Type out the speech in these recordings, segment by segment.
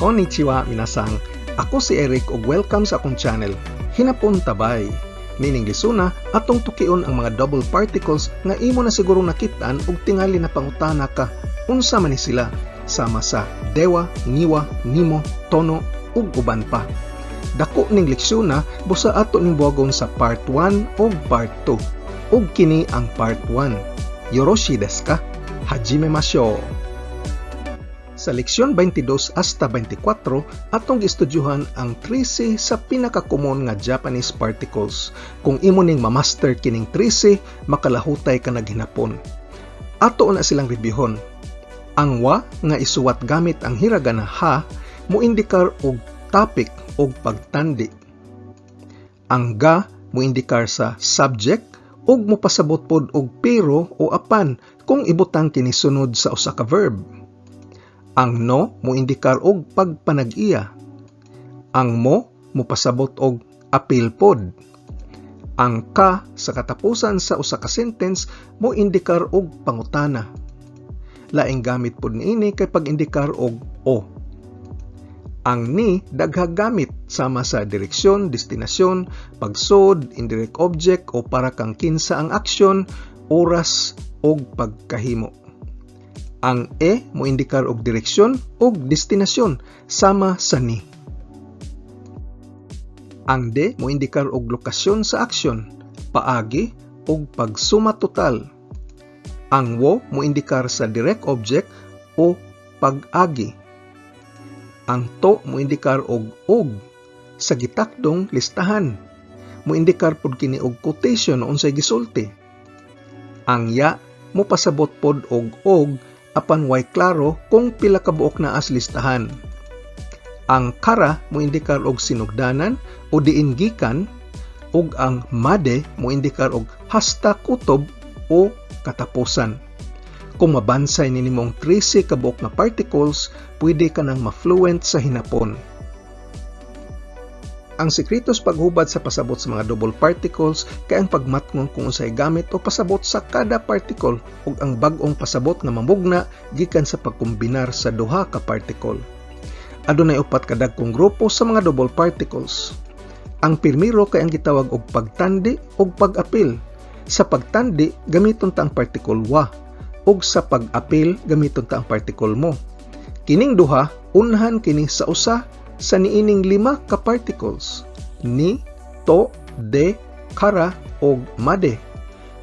Konnichiwa minasang, ako si Eric ug welcome sa akong channel, Hinapon Tabay. Meaning lisuna, atong tukion ang mga double particles nga imo na siguro nakitaan ug tingali na pangutana ka unsa man ni sila, sama sa dewa, ngiwa, nimo, tono ug uban pa. Dako ning leksyon na busa ato ning buhagon sa part 1 ug part 2. Ug kini ang part 1. Yoroshi desu ka? Hajimemashou. Sa leksyon 22 hasta 24, atong gistudyuhan ang 13 sa pinakakomon nga Japanese particles. Kung imo ning mamaster kining 13, makalahutay ka naghinapon. Ato na silang rebyuhon. Ang wa nga isuwat gamit ang hiragana ha, moindikar og topic og pagtandi. Ang ga moindikar sa subject ug mopasabot pod og pero o apan kung ibutang kini sunod sa usa ka verb. Ang no moindikar og pagpanag-iya. Ang mo mopasabot og apil pod. Ang ka sa katapusan sa usa ka sentence moindikar og pangutana. Laing gamit pod niini kay pag-indikar og o. Ang ni daghang gamit sama sa direksyon, destinasyon, pagsud, indirect object o para kang kinsa ang aksyon, oras og pagkahimo. Ang e moindikar og direksyon og destinasyon sama sa ni. Ang de moindikar og lokasyon sa aksyon, paagi og pagsuma total. Ang wo moindikar sa direct object o pag-agi. Ang to moindikar og sa gitakdong listahan. Moindikar pod kini og quotation unsay gisulti. Ang ya mopasabot pod og apan way klaro kung pila ka buok na as listahan. Ang kara moindikar og sinugdanan o diin gikan, ug ang made moindikar og hasta kutob o katapusan. Kung mabansay ninimong 13 ka buok na particles, pwede ka nang ma-fluent sa hinapon. Ang sekreto sa paghubad sa pasabot sa mga double particles kay ang pagmatngon kung unsay gamit o pasabot sa kada particle ug ang bag-ong pasabot nga mamugna gikan sa pagkombinar sa duha ka particle. Adunay upat ka dagkong grupo sa mga double particles. Ang pirmiro kay ang gitawag og pagtandi ug pag-apil. Sa pagtandi gamiton ta ang particle wa ug sa pag-apil gamiton ta ang particle mo. Kining duha unahan kini sa usa sa niining 5 ka particles, ni, to, de, kara, og made.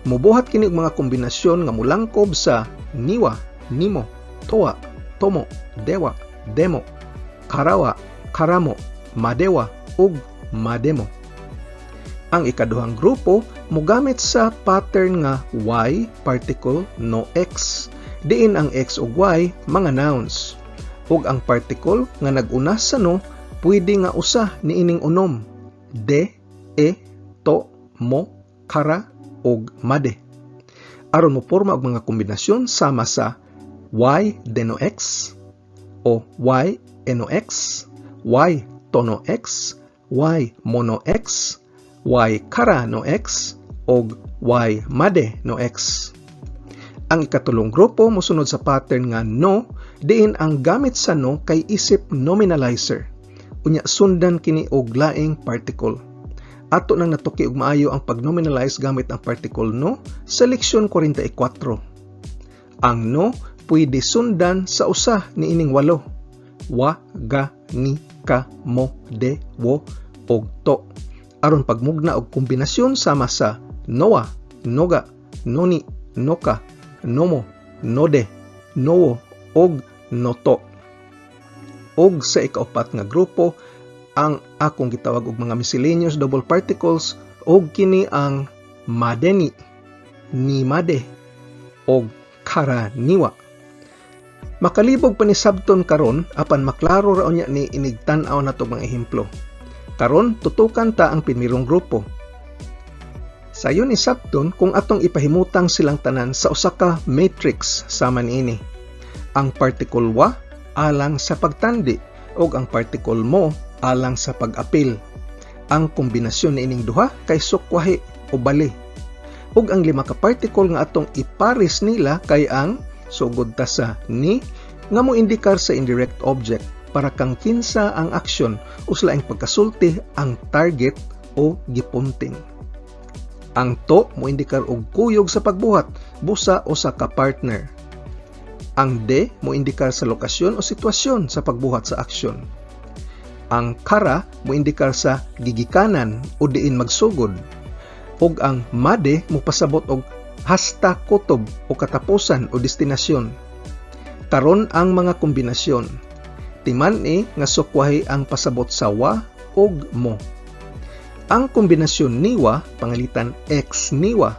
Mubuhat kini og mga kombinasyon nga mulangkob sa niwa, nimo, towa, tomo, dewa, demo, karawa, karamo, madewa, ug mademo. Ang ikaduhang grupo mogamit sa pattern nga y particle no x. Diin ang x ug y mga nouns. Ug ang particle nga nag-una sa no, pwede nga usa niining unom, de, e, to, mo, kara, ug made. Aron mo porma og mga kombinasyon sama sa y deno x, o y eno x, y tono x, y mono x, y kara no x, ug y made no x. Ang ikatulong grupo mosunod sa pattern nga no, diin ang gamit sa no kay isip nominalizer. Unya sundan kini og laing particle. Ato nang natuki og maayo ang pag-nominalize gamit ang particle no sa leksyon 44. Ang no pwede sundan sa usa niining 8. Wa, ga, ni, ka, mo, de, wo, og to. Aron pagmugna og kombinasyon sama sa noa, noga, noni, noka, nomo, node, nowo, og noto. Og sa ikaupat nga grupo, ang akong gitawag og mga miscellaneous double particles, og kini ang madeni, ni made, og karaniwa. Makalibog pa ni sabton karon apan maklaro ra unya ni inigtan-aw nato mga ehemplo. Karon tutukan ta ang pinmirong grupo. Sayon ni sabton kung atong ipahimutang silang tanan sa usa ka matrix sama niini. Ang particle wa alang sa pagtandi ug ang particle mo alang sa pag-apil. Ang kombinasyon niining duha kay sukwahi o bali. Ug ang 5 ka particle nga atong ipares nila kay ang sugod ta sa ni nga mo indikar sa indirect object para kang kinsa ang aksyon o sa laing pagkasulti ang target o gipunting. Ang to mo indikar og kuyog sa pagbuhat, busa o sa kapartner. Ang de mo indikar sa lokasyon o sitwasyon sa pagbuhat sa aksyon. Ang kara mo indikar sa gigikanan o diin magsugod. Ug ang made mo pasabot og hasta kutob o katapusan o destinasyon. Karon ang mga kombinasyon. Timan-i nga sukwahi ang pasabot sa wa ug mo. Ang kombinasyon niwa, pangalitan X niwa,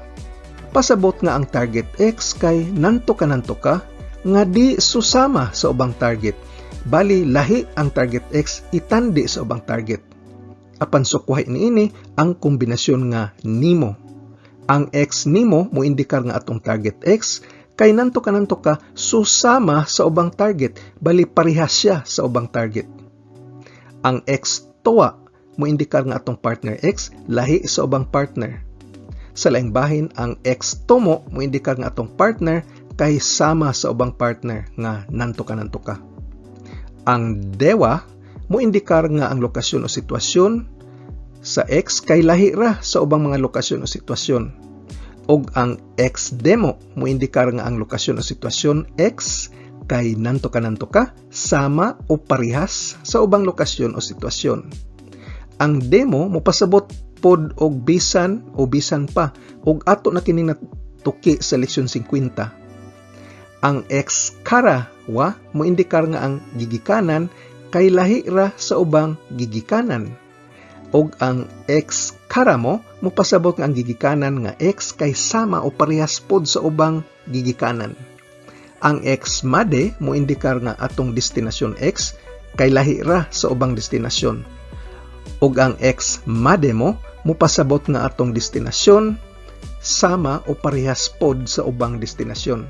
pasabot nga ang target X kay nanto ka nga di susama sa ubang target. Bali, lahi ang target X itandi sa ubang target. Apan sukwahi niini ang kombinasyon nga nimo. Ang X nimo mo indikar nga atong target X kay nanto ka susama sa ubang target, bali parehas siya sa ubang target. Ang X tuwa mo indikar nga atong partner X lahi sa ubang partner. Sa laing bahin, ang X tumo mo indikar nga atong partner kay sama sa ubang partner nga nanto ka. Ang dewa mo indikar nga ang lokasyon o sitwasyon sa X kay lahi ra sa ubang mga lokasyon o sitwasyon. Og ang X demo mo indikar nga ang lokasyon o sitwasyon X kay nanto ka sama o parehas sa ubang lokasyon o sitwasyon. Ang demo mo pasabot pod og bisan o bisan pa og ato na kining natuki sa leksyon 50. Ang X kara wa mo indikar nga ang gigikanan kay lahi ra sa ubang gigikanan. Og ang X kara mo pasabot nga ang gigikanan nga X kay sama o parehas pod sa ubang gigikanan. Ang X made mo indikar nga atong destinasyon X kay lahi ra sa ubang destinasyon. Og ang X made mo pasabot nga atong destinasyon sama o parehas pod sa ubang destinasyon.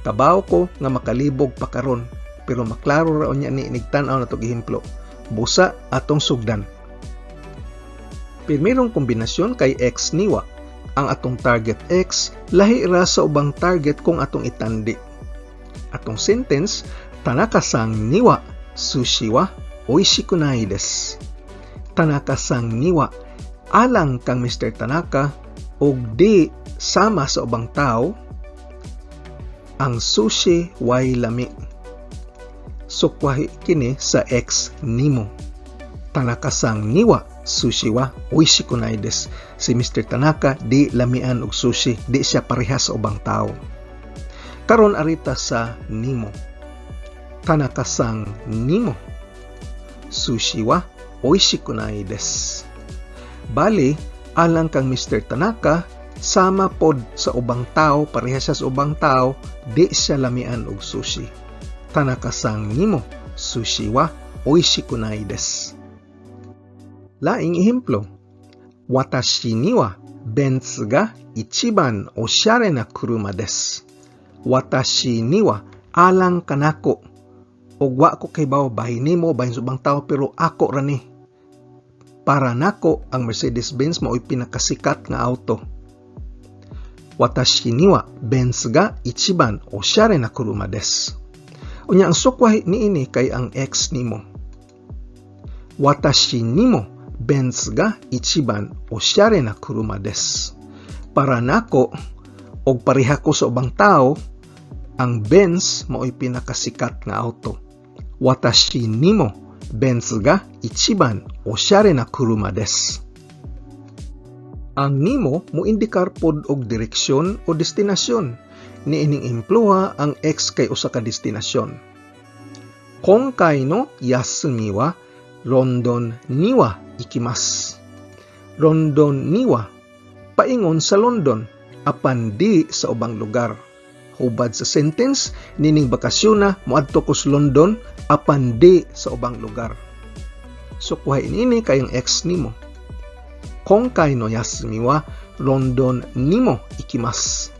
Kabaw ko nga makalibog pa karon, pero maklaro ra unya ni nigtan-aw nato gihimplo. Busa atong sugdan. Pirmirong kombinasyon kay X niwa. Ang atong target X lahi ra sa ubang target kung atong itandi. Atong sentence, Tanaka-sang niwa sushi wa oishikunai desu. Tanaka-sang niwa, alang kang Mr. Tanaka og di sama sa ubang tao, ang sushi way lami. Sukwahi kini sa X nimo. Tanaka-sang niwa sushi wa oishikunai desu. Si Mr. Tanaka di lamian og sushi, di siya parehas sa ubang tao. Karon arita sa nimo. Tanaka-sang nimo sushi wa oishikunai desu. Bali, alang kang Mr. Tanaka, sama pod sa ubang tao, parehas siya sa ubang tao, di siya lamian og sushi. Tanaka-sang nimo sushi wa oishikunai desu. Laing ehemplo, Watashi ni wa Benz ga ichiban oshare na kuruma desu. Watashi ni wa alang kanako. Og wa ko kay bahin nimo bahin sa ubang tao, pero ako ra ni. Para nako ang Mercedes-Benz mao'y pinakasikat nga auto. Watashi ni wa Benz ga ichiban oshare na kuruma desu. Unya ang sukwahi niini kay ang X nimo. Watashi nimo Benz ga ichiban oshare na kuruma desu. Para nako og pareha ko sa ubang tao, ang Benz mao'y pinakasikat nga auto. Watashi nimo Benz ga ichiban oshare na kuruma desu. Ang nimo mo indikar pod og direksyon o destinasyon. Niining impluha ang X kay usa ka destinasyon. Konkai no yasumi wa London ni wa ikimasu. London ni wa paingon sa London apan di sa ubang lugar. Hubad sa sentence, nining bakasyon na moadto ko sa London apan di sa ubang lugar. Sukwahi ini kayong X nimo. Konkai no yasumi wa London nimo ikimasu.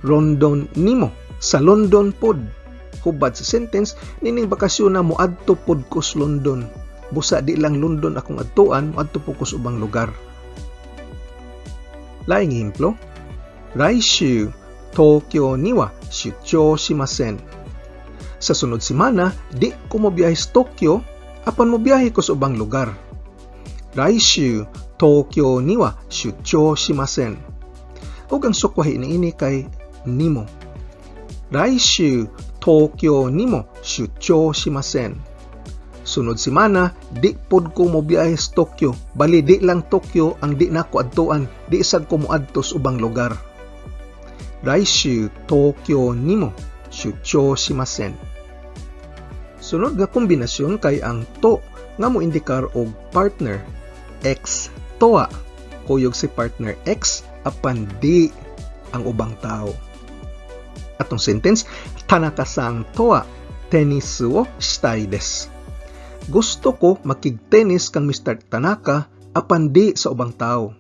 London nimo sa London pod. Hubad sa sentence, nining bakasyon na moadto pod ko sa London. Busa di lang London akong adtuan, moadto po ko sa ubang lugar. Laing ehemplo, Raishu Tokyo ni wa shuchou shimasen. Sa sunod semana, di ko mobiyahe sa Tokyo, apan mobiyahe ko sa ubang lugar. Raishu, Tokyo ni wa shuchou shimasen. Ug ang sukwahi niini kay nimo. Raishu, Tokyo ni mo shuchou shimasen. Sunod semana, di pod ko mobiyahe sa Tokyo. Bali, di lang Tokyo ang di nako adtuan. Di sad ko moadto sa ubang lugar. Raishu, Tokyo ni mo shuchou shimasen. Sunod nga kombinasyon kay ang to nga mo indikar og partner. X toa. Kuyog si partner X apan di ang ubang tao. Atong sentence, Tanaka-san toa tennis wo shitai desu. Gusto ko makig-tennis kang Mr. Tanaka apan di sa ubang tao.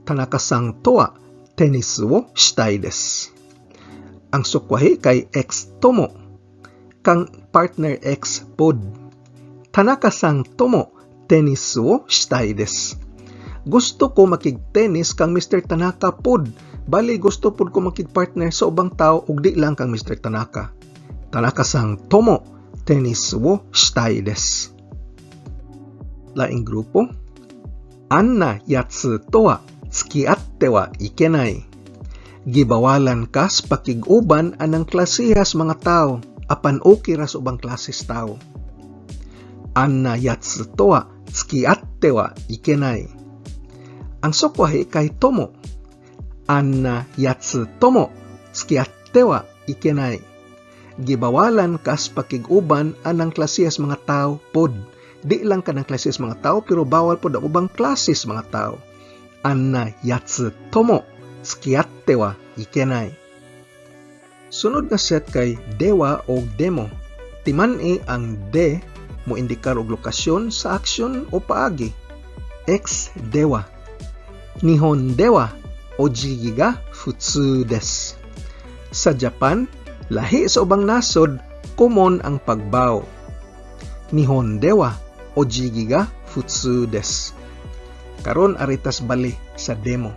Tanaka-san toa tennis wo shitai desu. Ang sukwahi kay X tomo kang partner X pod. Tanaka-san tomo tennis wo shitai desu. Gusto ko makig-tennis kang Mr. Tanaka pod. Bali, gusto pod ko makig-partner sa ubang tao ug di lang kang Mr. Tanaka. Tanaka-san tomo tennis wo shitai desu. Laing grupo. Anna yatsu to wa tsukiatte wa ikenai. Gibawalan ka sa pakig-uban anang klasehas mga tao apan okay ra sa ubang klases tao. Anna yatsu to wa tsukiatte wa ikenai. Ang sukwahi kay tomo. Anna yatsu tomo tsukiatte wa ikenai. Gibawalan ka sa pakig-uban anang klasehas mga tao pod. Di lang ka ng klasehas mga tao pero bawal pod ang ubang klases mga tao. Anna yatsu tomo tsukiatte wa ikenai. Sunod nga set kay dewa o demo. Timan-i ang de mo indikar og lokasyon sa aksyon o paagi. X dewa. Nihon dewa ojigi ga futsu desu. Sa Japan, lahi sa ubang nasod, common ang pagbow. Nihon dewa ojigi ga futsu desu. Karon aritas bali sa demo.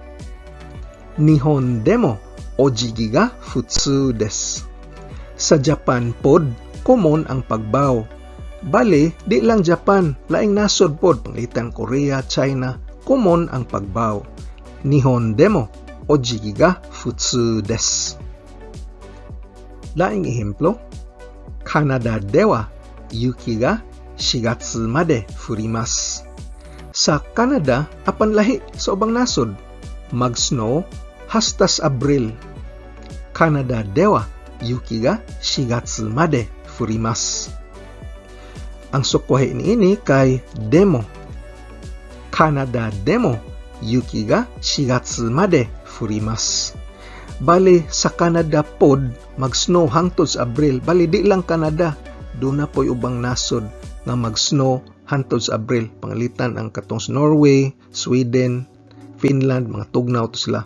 Nihon demo ojigi ga futsu desu. Sa Japan pod, common ang pagbow. Bali, di lang Japan, laing nasod pod, panglitan Korea, China, common ang pagbow. Nihon demo ojigi ga futsu desu. Laing ehemplo, Canada dewa yuki ga 4月まで降ります. Sa Canada, apan lahi sa ubang nasod, mag-snow hastas Abril. Canada dewa yuki ga 4月まで降ります. Ang sukwahi niini kay demo. Canada demo yuki ga 4月まで降ります. Bali sa Canada pod mag-snow hangtod sa Abril. Bali di lang Canada, doon na po'y ubang nasod nga mag-snow hangtod sa Abril. Pangalitan ang katong sa Norway, Sweden, Finland, mga tugnaw to sila.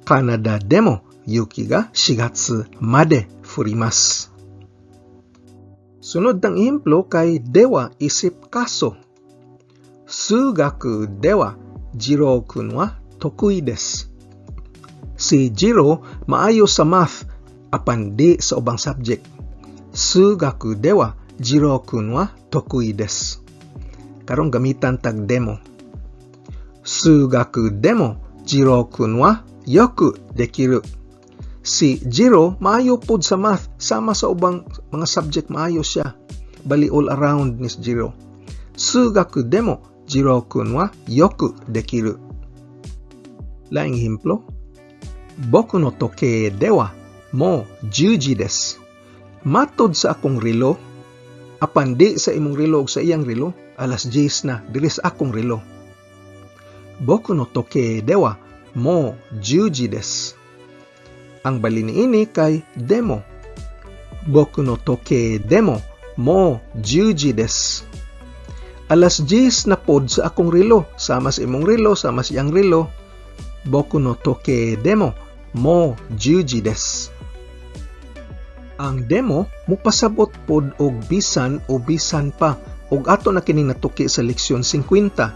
Canada demo yuki ga 4月まで降ります. Sunod ng ehemplo kay dewa isip kaso. Sugaku dewa Jiro-kun wa tokui desu. Si Jiro maayo sa math apan di sa ubang subject. Sugaku dewa Jiro-kun wa tokui desu. Karong gamitan tag demo. Sugaku demo Jiro-kun wa yoku dekiru. Si Jiro maayo pod sa math, sama sa ubang mga subject maayo siya. Bali all around ni Jiro. Sugaku demo Jiro-kun wa yoku dekiru. Laing ehemplo. Boku no tokei dewa mo 10時です. Matod sa akong relo, apan di sa imong relo o sa iyang relo, alas 10 na, diri sa akong relo. Boku no tokei dewa mo 10時です. Ang bali niini kay demo. Boku no tokei demo mo 10時です. Alas 10 na pod sa akong relo, sama sa imong relo, sama sa iyang relo. Boku no tokei demo mo 10時です. Ang demo mupasabot pod og bisan o bisan pa og ato na kining natuki sa leksyon 50.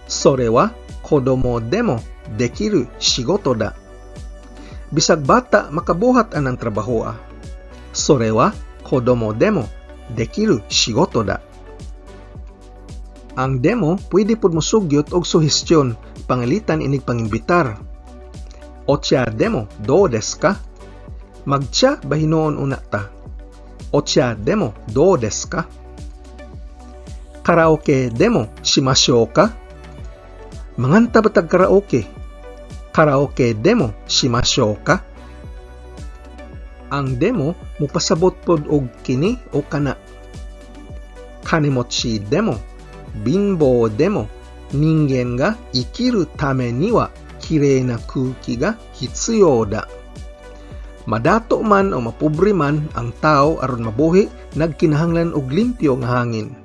Sore wa kodomo demo dekiru shigoto da. Bisag bata makabuhat anang trabaho. Sore wa kodomo demo dekiru shigoto da. Ang demo pwede pod mo sugyot og suhestyon pangalitan inig pangimbitar. Ocha demo do desu ka? Magcha ba hinuon una ta? Ocha demo do desu ka? Karaoke demo shimashou ka? Manganta ba tag karaoke? Karaoke demo shimashou ka? Ang demo mupasabot pod og kini o kana. Kanemochi demo, binbou demo, ningen ga ikiru tame ni wa kirei na kuki ga hitsuyou da. Madato man o mapobre man ang tao aron mabuhi nagkinahanglan og limpyo nga hangin.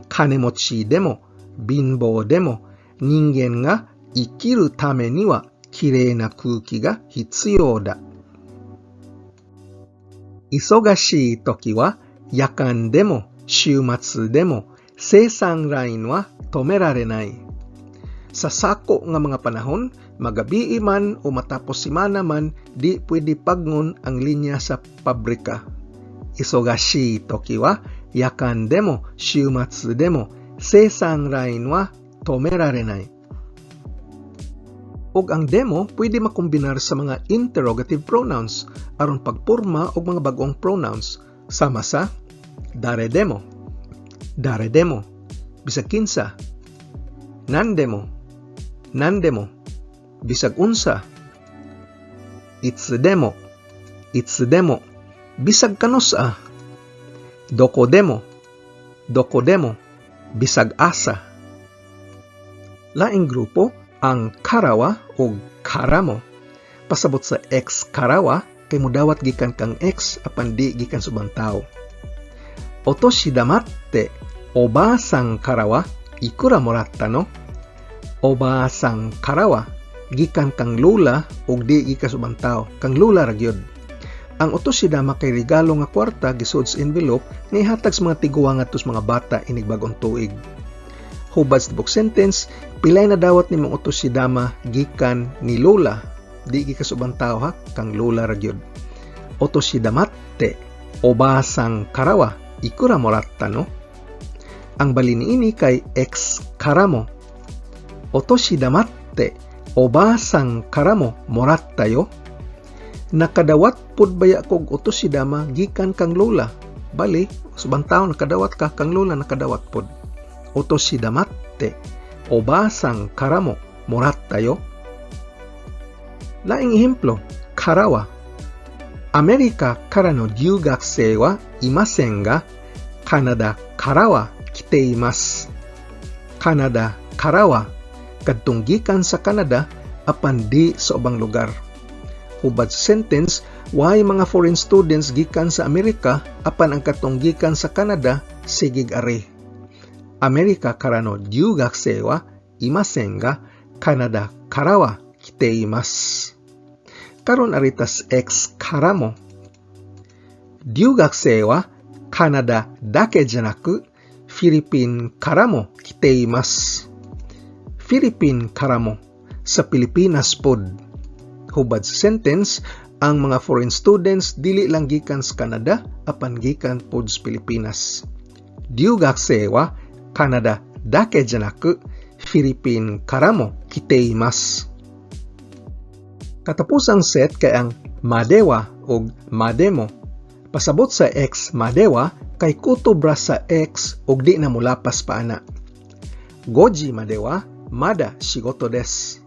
Kanemochi demo, binbou demo, ningen ga ikiru tame ni wa kirei na kuki ga hitsuyou da. Isogashii toki wa yakan demo, shumatsu demo, seisan rain wa tomerarenai. Sa sako nga mga panahon, magabii man o matapos simana man, di pwede pagngon ang linya sa pabrika. Isogashii toki wa yakan demo, shumatsu demo, seisan rain wa tomerarenai. Og ang demo pwede makombinar sa mga interrogative pronouns aron pagporma og mga bag-ong pronouns sama sa dare demo, bisag kinsa, nandemo, bisag unsa, itsu demo, bisag kanusa, doko demo, bisag asa. Laing grupo ang karawa o karamo. Pasabot sa ex karawa kay mudawat gikan kang ex apan di gikan subang tao. Otoshi damatte oba-san karawa ikura moratta no? Oba-san karawa gikan kang lula ug di gikan subang tao. Kang lula ra gyud. Ang otoshi dama kay regalo nga kwarta gisud sa envelope nga ihatag sa mga tiguwa ngadto sa mga bata inig bag-ong tuig. Hubad sa book sentence, pilay na dawat ni mga otoshi dama gikan ni lola, di gikasubang tao ha, kang lola ra gyud. Otoshi damatte oba-san karawa ikura moratta no? Ang bali niini kay ex karamo. Otoshi damatte oba-san karamo moratta yo. Nakadawat pud baya kog otoshi dama gikan kang lola. Bali, subang tao nakadawat ka, kang lola nakadawat pud. Otoshi damatte oba-san karamo moratta yo. Laing ehemplo, karawa. Amerika kara no ryugakusei wa imasen ga, Kanada kara wa kiteimasu. Kanada kara wa kadtong gikan sa Canada apan di sa ubang lugar. Hubad sa sentence, why mga foreign students gikan sa Amerika apan ang kadtong gikan sa Canada sigig are. Amerika kara no ryugakusei wa imasen ga, Kanada kara wa kiteimasu. Karon aritas ex karamo. Ryugakusei wa Kanada dake janaku, Philippine kara mo kiteimasu. Philippine kara mo, sa Pilipinas pod. Hubad sa sentence, ang mga foreign students dili lang gikan sa Canada apan gikan pod sa Pilipinas. Ryugakusei wa Kanada dake janaku, Philippine kara mo kiteimasu. Katapusang set kay ang madewa o mademo. Pasabot sa ex madewa kay kutob ra sa ex ug di na mulapas pa ana. Goji madewa, mada shigoto desu.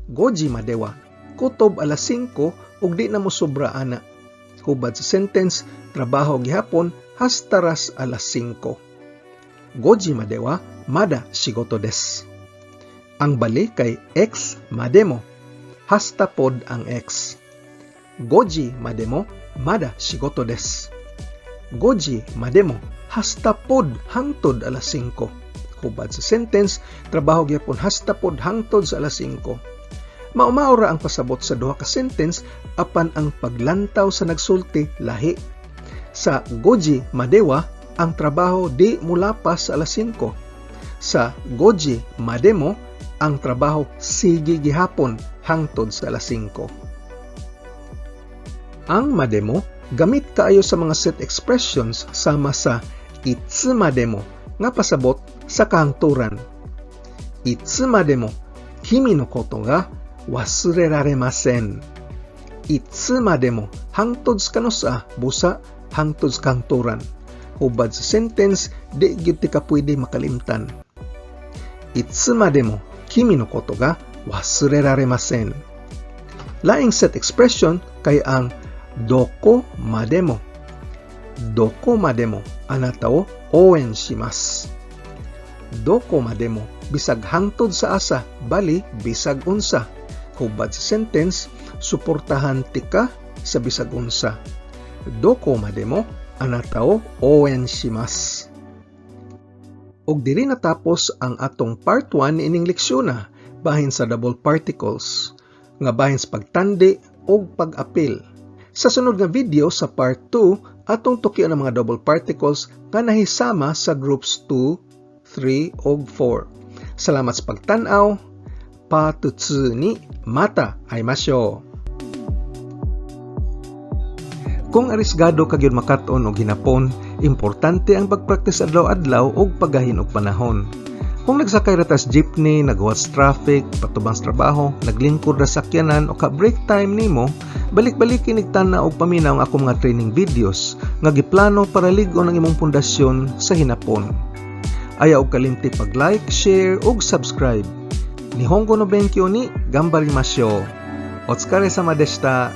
Goji madewa, kutob alas 5 ug di na mo sobra ana. Hubad sa sentence, trabaho gihapon hastaras alas 5. Goji madewa, mada shigoto desu. Ang bali kay ex mademo, hasta pod ang ex. Goji mademo, mada shigoto desu. Goji mademo, hasta pod hangtod alas 5. Hubad sa sentence, trabaho gyapon hasta pod hangtod sa alas 5. Maumaura ang pasabot sa duha ka sentence apan ang paglantaw sa nagsulti lahi. Sa goji madewa, ang trabaho di mulapas sa alas 5. Sa goji mademo, ang trabaho sige gihapon hangtod sa alas 5. Ang mademo Gamit kaayo sa mga set expressions sama sa itsumademo nga pasabot sa kahangturan. Itsumademo kimi no koto ga wasureraremasen. Itsumademo hangtod sa kanusa busa hangtod sa kahangturan. Hubad sa sentence di gyud ti ka pwede makalimtan. Itsumademo kimi no koto ga wasureraremasen. Laing set expression kay ang doko mademo. Doko mademo anata wo ouen shimasu. Doko mademo bisag hangtod sa asa, bali bisag unsa. Hubad sa sentence, suportahan tika sa bisag unsa. Doko mademo anata wo ouen shimasu. Og diri natapos ang atong part 1 ining leksyon bahin sa double particles nga bahin sa pagtandi og pag-apil. Sa sunod nga video sa part 2, atong tukyo ang mga double particles nga nahisama sa groups 2, 3 ug 4. Salamat sa pagtan-aw. Patutsu ni mata aimashou. Kung arisgado ka gyud makat-on og hinapon, importante ang pagpractice adlaw-adlaw og paggahin og panahon. Kung nagsakay ra tas jeepney, nagwatch traffic, patubang sa trabaho, naglingkod ra sakyanan o ka break time nimo, balik-balik kinigtana og paminaw ang akong mga training videos nga giplano para lig-on ang imong pundasyon sa hinapon. Ayaw og kalimti pag-like, share ug subscribe. Nihongo no benkyo ni ganbarimashou. Otsukare sama deshita.